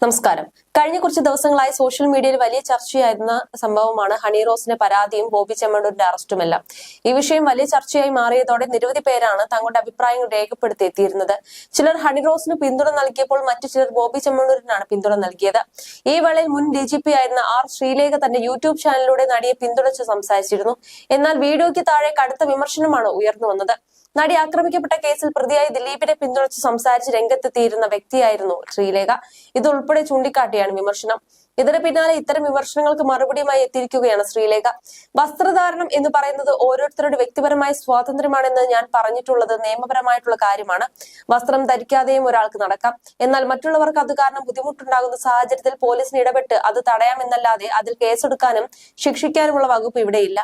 നമസ്കാരം. കഴിഞ്ഞ കുറച്ച് ദിവസങ്ങളായി സോഷ്യൽ മീഡിയയിൽ വലിയ ചർച്ചയായിരുന്ന സംഭവമാണ് ഹണി റോസിന്റെ പരാതിയും ബോബി ചെമ്മണ്ണൂരിന്റെ അറസ്റ്റുമെല്ലാം. ഈ വിഷയം വലിയ ചർച്ചയായി മാറിയതോടെ നിരവധി പേരാണ് തങ്ങളുടെ അഭിപ്രായങ്ങൾ രേഖപ്പെടുത്തിയെത്തിയിരുന്നത്. ചിലർ ഹണി റോസിന് പിന്തുണ നൽകിയപ്പോൾ മറ്റു ചിലർ ബോബി ചെമ്മണ്ണൂരിനാണ് പിന്തുണ നൽകിയത്. ഈ വേളയിൽ മുൻ DGP ആയിരുന്ന R. ശ്രീലേഖ തന്റെ യൂട്യൂബ് ചാനലിലൂടെ നടിയെ പിന്തുണച്ച് സംസാരിച്ചിരുന്നു. എന്നാൽ വീഡിയോയ്ക്ക് താഴെ കടുത്ത വിമർശനമാണ് ഉയർന്നു വന്നത്. നടി ആക്രമിക്കപ്പെട്ട കേസിൽ പ്രതിയായി ദിലീപിനെ പിന്തുണച്ച് സംസാരിച്ച് രംഗത്തെത്തിയിരുന്ന വ്യക്തിയായിരുന്നു ശ്രീലേഖ. ഇതുൾപ്പെടെ ചൂണ്ടിക്കാട്ടിയാണ് വിമർശനം. ഇതിന് പിന്നാലെ ഇത്തരം വിമർശനങ്ങൾക്ക് മറുപടിയുമായി എത്തിയിരിക്കുകയാണ് ശ്രീലേഖ. വസ്ത്രധാരണം എന്ന് പറയുന്നത് ഓരോരുത്തരുടെ വ്യക്തിപരമായ സ്വാതന്ത്ര്യമാണെന്ന് ഞാൻ പറഞ്ഞിട്ടുള്ളത് നിയമപരമായിട്ടുള്ള കാര്യമാണ്. വസ്ത്രം ധരിക്കാതെയും ഒരാൾക്ക് നടക്കാം. എന്നാൽ മറ്റുള്ളവർക്ക് അത് കാരണം ബുദ്ധിമുട്ടുണ്ടാകുന്ന സാഹചര്യത്തിൽ പോലീസിന് ഇടപെട്ട് അത് തടയാമെന്നല്ലാതെ അതിൽ കേസെടുക്കാനും ശിക്ഷിക്കാനുമുള്ള വകുപ്പ് ഇവിടെയില്ല.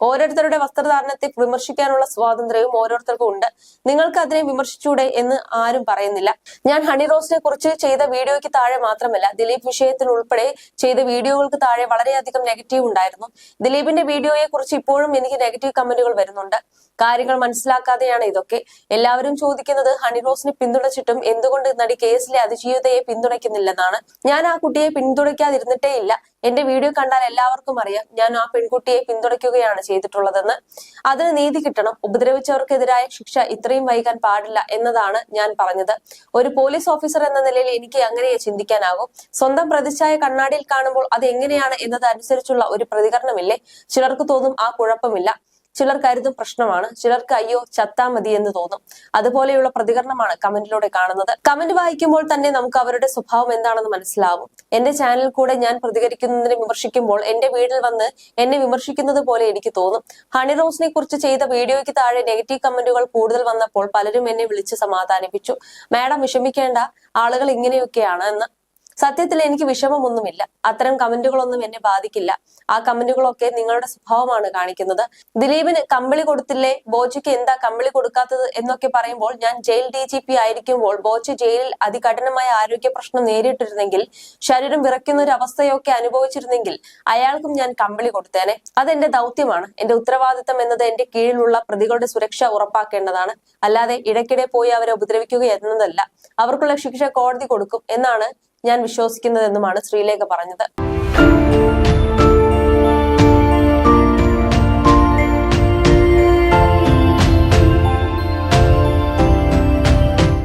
ഓരോരുത്തരുടെ വസ്ത്രധാരണത്തെ വിമർശിക്കാനുള്ള സ്വാതന്ത്ര്യവും ഓരോരുത്തർക്കും ഉണ്ട്. നിങ്ങൾക്ക് അതിനെ വിമർശിച്ചൂടെ എന്ന് ആരും പറയുന്നില്ല. ഞാൻ ഹണി റോസിനെ കുറിച്ച് ചെയ്ത വീഡിയോയ്ക്ക് താഴെ മാത്രമല്ല, ദിലീപ് വിഷയത്തിൽ ഉൾപ്പെടെ ചെയ്ത വീഡിയോകൾക്ക് താഴെ വളരെയധികം നെഗറ്റീവ് ഉണ്ടായിരുന്നു. ദിലീപിന്റെ വീഡിയോയെ കുറിച്ച് ഇപ്പോഴും എനിക്ക് നെഗറ്റീവ് കമന്റുകൾ വരുന്നുണ്ട്. കാര്യങ്ങൾ മനസ്സിലാക്കാതെയാണ് ഇതൊക്കെ. എല്ലാവരും ചോദിക്കുന്നത് ഹണി റോസിനെ പിന്തുണച്ചിട്ടും എന്തുകൊണ്ട് നടി കേസിലെ അതിജീവിതയെ പിന്തുണയ്ക്കുന്നില്ലെന്നാണ്. ഞാൻ ആ കുട്ടിയെ പിന്തുണയ്ക്കാതിരുന്നിട്ടേ ഇല്ല. എന്റെ വീഡിയോ കണ്ടാൽ എല്ലാവർക്കും അറിയാം ഞാൻ ആ പെൺകുട്ടിയെ പിന്തുണയ്ക്കുകയാണ് ചെയ്തിട്ടുള്ളതെന്ന്. അതിന് നീതി കിട്ടണം. ഉപദ്രവിച്ചവർക്കെതിരായ ശിക്ഷ ഇത്രയും വൈകാൻ പാടില്ല എന്നതാണ് ഞാൻ പറഞ്ഞത്. ഒരു പോലീസ് ഓഫീസർ എന്ന നിലയിൽ എനിക്ക് അങ്ങനെയേ ചിന്തിക്കാനാകും. സ്വന്തം പ്രതിച്ഛായ കണ്ണാടിയിൽ കാണുമ്പോൾ അത് എങ്ങനെയാണ് എന്നതനുസരിച്ചുള്ള ഒരു പ്രതികരണമില്ലേ? ചിലർക്ക് തോന്നും ആ കുഴപ്പമില്ല, ചിലർ കരുതും പ്രശ്നമാണ്, ചിലർക്ക് അയ്യോ ചത്താ മതി എന്ന് തോന്നും. അതുപോലെയുള്ള പ്രതികരണമാണ് കമന്റിലൂടെ കാണുന്നത്. കമന്റ് വായിക്കുമ്പോൾ തന്നെ നമുക്ക് അവരുടെ സ്വഭാവം എന്താണെന്ന് മനസ്സിലാവും. എന്റെ ചാനലിൽ കൂടെ ഞാൻ പ്രതികരിക്കുന്നതിനെ വിമർശിക്കുമ്പോൾ എന്റെ വീട്ടിൽ വന്ന് എന്നെ വിമർശിക്കുന്നത് പോലെ എനിക്ക് തോന്നും. ഹണി റോസിനെ കുറിച്ച് ചെയ്ത വീഡിയോയ്ക്ക് താഴെ നെഗറ്റീവ് കമന്റുകൾ കൂടുതൽ വന്നപ്പോൾ പലരും എന്നെ വിളിച്ച് സമാധാനിപ്പിച്ചു. മാഡം വിഷമിക്കേണ്ട, ആളുകൾ ഇങ്ങനെയൊക്കെയാണ് എന്ന്. സത്യത്തിൽ എനിക്ക് വിഷമമൊന്നുമില്ല. അത്തരം കമന്റുകളൊന്നും എന്നെ ബാധിക്കില്ല. ആ കമന്റുകളൊക്കെ നിങ്ങളുടെ സ്വഭാവമാണ് കാണിക്കുന്നത്. ദിലീപിന് കമ്പിളി കൊടുത്തില്ലേ, ബോച്ചയ്ക്ക് എന്താ കമ്പിളി കൊടുക്കാത്തത് എന്നൊക്കെ പറയുമ്പോൾ ഞാൻ ജയിൽ DGP ആയിരിക്കുമ്പോൾ ബോച്ച ജയിലിൽ അതികഠിനമായ ആരോഗ്യ പ്രശ്നം നേരിട്ടിരുന്നെങ്കിൽ, ശരീരം വിറയ്ക്കുന്ന ഒരു അവസ്ഥയൊക്കെ അനുഭവിച്ചിരുന്നെങ്കിൽ അയാൾക്കും ഞാൻ കമ്പിളി കൊടുത്തേനെ. അതെന്റെ ദൗത്യമാണ്. എന്റെ ഉത്തരവാദിത്തം എന്നത് എന്റെ കീഴിലുള്ള പ്രതികളുടെ സുരക്ഷ ഉറപ്പാക്കേണ്ടതാണ്. അല്ലാതെ ഇടയ്ക്കിടെ പോയി അവരെ ഉപദ്രവിക്കുക എന്നതല്ല. അവർക്കുള്ള ശിക്ഷ കോടതി കൊടുക്കും എന്നാണ് ഞാൻ വിശ്വസിക്കുന്നതെന്നുമാണ് ശ്രീലേഖ പറഞ്ഞത്.